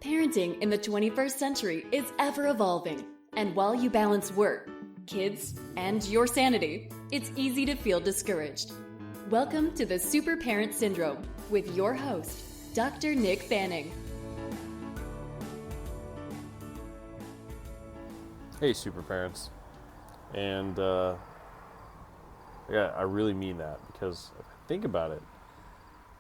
Parenting in the 21st century is ever evolving, and while you balance work, kids, and your sanity, it's easy to feel discouraged. Welcome to the Super Parent Syndrome with your host, Dr. Nick Fanning. Hey, super parents. And I really mean that, because if I think about it,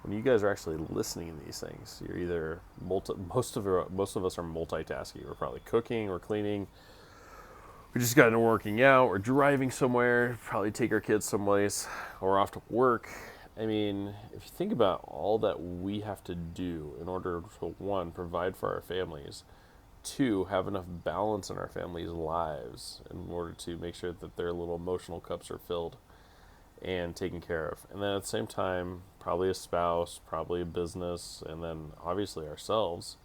when you guys are actually listening to these things, you're either most of us are multitasking. We're probably cooking or cleaning. We just got into working out. We're driving somewhere. Probably take our kids someplace, or off to work. I mean, if you think about all that we have to do in order to, one, provide for our families, two, have enough balance in our families' lives in order to make sure that their little emotional cups are filled and taken care of. And then at the same time, probably a spouse, probably a business, and then obviously ourselves.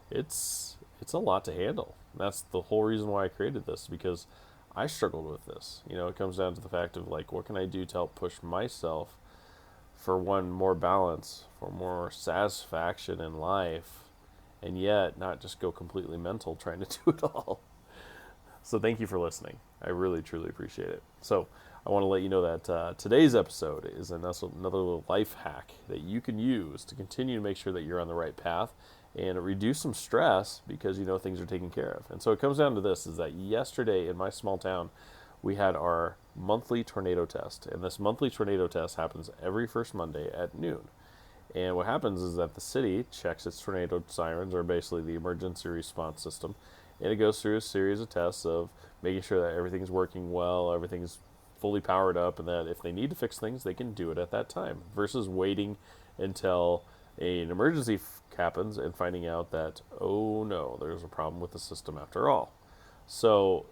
It's a lot to handle. That's the whole reason why I created this, because I struggled with this. You know, it comes down to the fact of, like, what can I do to help push myself for, one, more balance, for more satisfaction in life, and yet not just go completely mental trying to do it all. So thank you for listening. I really, truly appreciate it. So I want to let you know that today's episode is another little life hack that you can use to continue to make sure that you're on the right path and reduce some stress because you know things are taken care of. And so it comes down to this, is that yesterday in my small town, we had our monthly tornado test. And this monthly tornado test happens every first Monday at noon. And what happens is that the city checks its tornado sirens, or basically the emergency response system, and it goes through a series of tests of making sure that everything's working well, everything's fully powered up, and that if they need to fix things, they can do it at that time, versus waiting until an emergency happens and finding out that, oh no, there's a problem with the system after all. So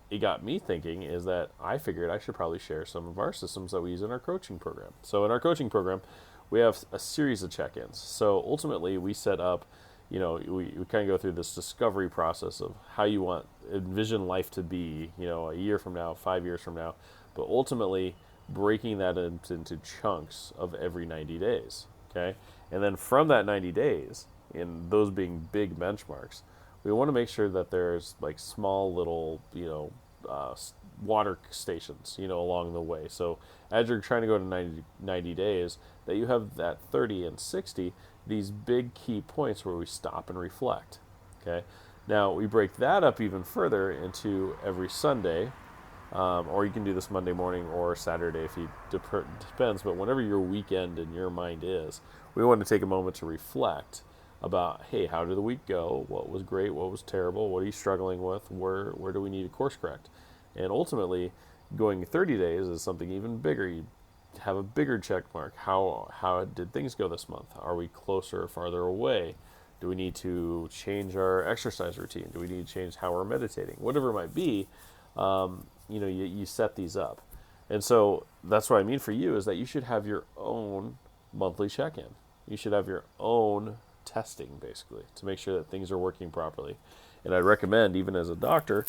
it got me thinking, is that I figured I should probably share some of our systems that we use in our coaching program. So in our coaching program, we have a series of check-ins. So ultimately, we set up, we kind of go through this discovery process of how you envision life to be, a year from now, 5 years from now, but ultimately breaking that into chunks of every 90 days, okay? And then from that 90 days, and those being big benchmarks, we want to make sure that there's like small little, water stations, along the way. So as you're trying to go to 90 days, that you have that 30 and 60, these big key points where we stop and reflect, okay? Now, we break that up even further into every Sunday, or you can do this Monday morning or Saturday if you depends, but whenever your weekend in your mind is, we want to take a moment to reflect about, hey, how did the week go? What was great? What was terrible? What are you struggling with? Where do we need to course correct? And ultimately, going 30 days is something even bigger. You have a bigger check mark. How did things go this month? Are we closer or farther away? Do we need to change our exercise routine? Do we need to change how we're meditating? Whatever it might be, you set these up. And so that's what I mean for you, is that you should have your own monthly check-in. You should have your own testing, basically, to make sure that things are working properly. And I recommend, even as a doctor,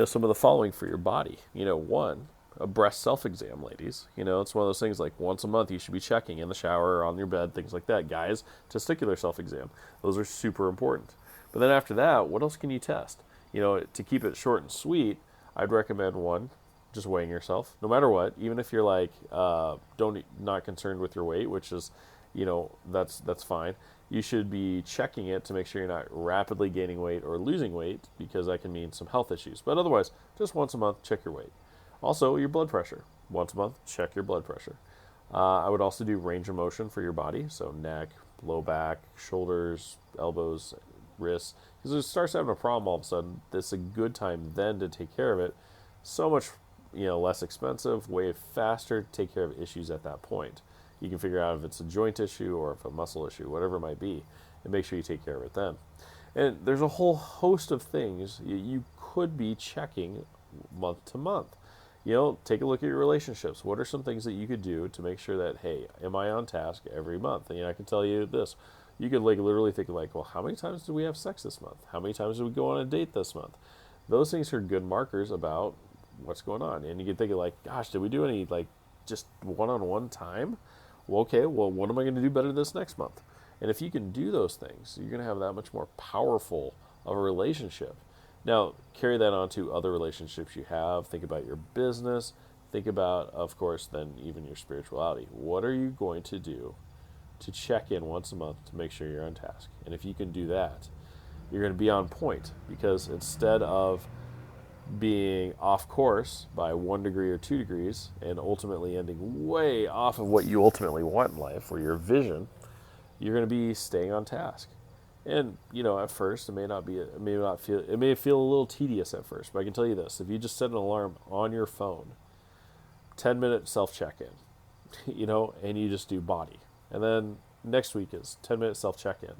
some of the following for your body. One, a breast self-exam, ladies. It's one of those things like once a month you should be checking in the shower or on your bed, things like that. Guys, testicular self-exam. Those are super important. But then after that, what else can you test? To keep it short and sweet, I'd recommend, one, just weighing yourself, no matter what, even if you're like not concerned with your weight, which is, that's fine. You should be checking it to make sure you're not rapidly gaining weight or losing weight, because that can mean some health issues. But otherwise, just once a month, check your weight. Also, your blood pressure. Once a month, check your blood pressure. I would also do range of motion for your body, so neck, low back, shoulders, elbows, wrists. Because if it starts having a problem all of a sudden, it's a good time then to take care of it. So much, less expensive, way faster to take care of issues at that point. You can figure out if it's a joint issue or if a muscle issue, whatever it might be, and make sure you take care of it then. And there's a whole host of things you could be checking month to month. Take a look at your relationships. What are some things that you could do to make sure that, hey, am I on task every month? And I can tell you this. You could literally think well, how many times did we have sex this month? How many times did we go on a date this month? Those things are good markers about what's going on. And you can think gosh, did we do any just one-on-one time? Well, okay, what am I going to do better this next month? And if you can do those things, you're going to have that much more powerful of a relationship. Now, carry that on to other relationships you have. Think about your business. Think about, of course, then even your spirituality. What are you going to do to check in once a month to make sure you're on task? And if you can do that, you're going to be on point, because instead of being off course by 1 degree or 2 degrees and ultimately ending way off of what you ultimately want in life or your vision, you're going to be staying on task. And, at first it may feel a little tedious at first, but I can tell you this: if you just set an alarm on your phone, 10-minute self-check-in, and you just do body. And then next week is 10-minute self-check-in.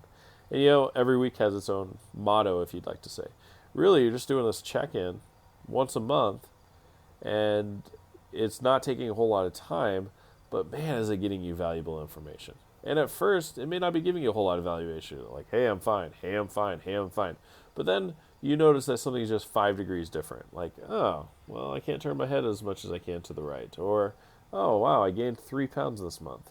And, every week has its own motto, if you'd like to say. Really, you're just doing this check-in once a month, and it's not taking a whole lot of time, but man, is it getting you valuable information. And at first, it may not be giving you a whole lot of valuation, like, hey, I'm fine, hey, I'm fine, hey, I'm fine. But then you notice that something's just 5 degrees different. Like, oh, well, I can't turn my head as much as I can to the right. Or, oh, wow, I gained 3 pounds this month.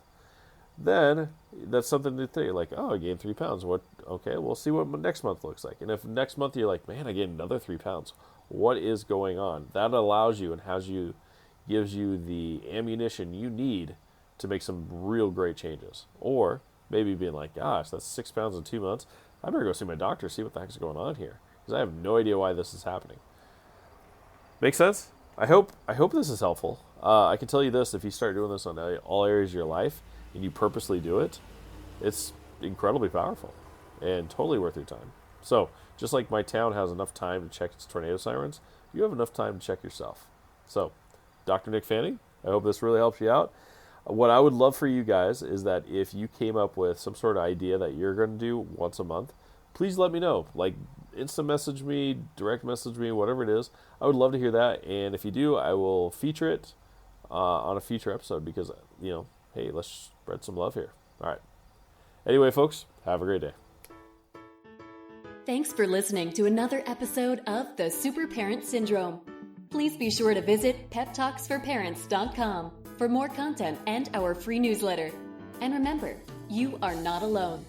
Then that's something to think, like, oh, I gained 3 pounds. What? Okay, we'll see what next month looks like. And if next month you're like, man, I gained another 3 pounds, what is going on? That allows you and gives you the ammunition you need to make some real great changes. Or maybe being like, gosh, that's 6 pounds in 2 months. I better go see my doctor, see what the heck's going on here, because I have no idea why this is happening. Make sense? I hope this is helpful. I can tell you this: if you start doing this on all areas of your life and you purposely do it, it's incredibly powerful and totally worth your time. So just like my town has enough time to check its tornado sirens, you have enough time to check yourself. So, Dr. Nick Fanning, I hope this really helps you out. What I would love for you guys is that if you came up with some sort of idea that you're going to do once a month, please let me know. Like, instant message me, direct message me, whatever it is. I would love to hear that. And if you do, I will feature it on a future episode, because, hey, let's spread some love here. All right. Anyway, folks, have a great day. Thanks for listening to another episode of the Super Parent Syndrome. Please be sure to visit peptalksforparents.com for more content and our free newsletter. And remember, you are not alone.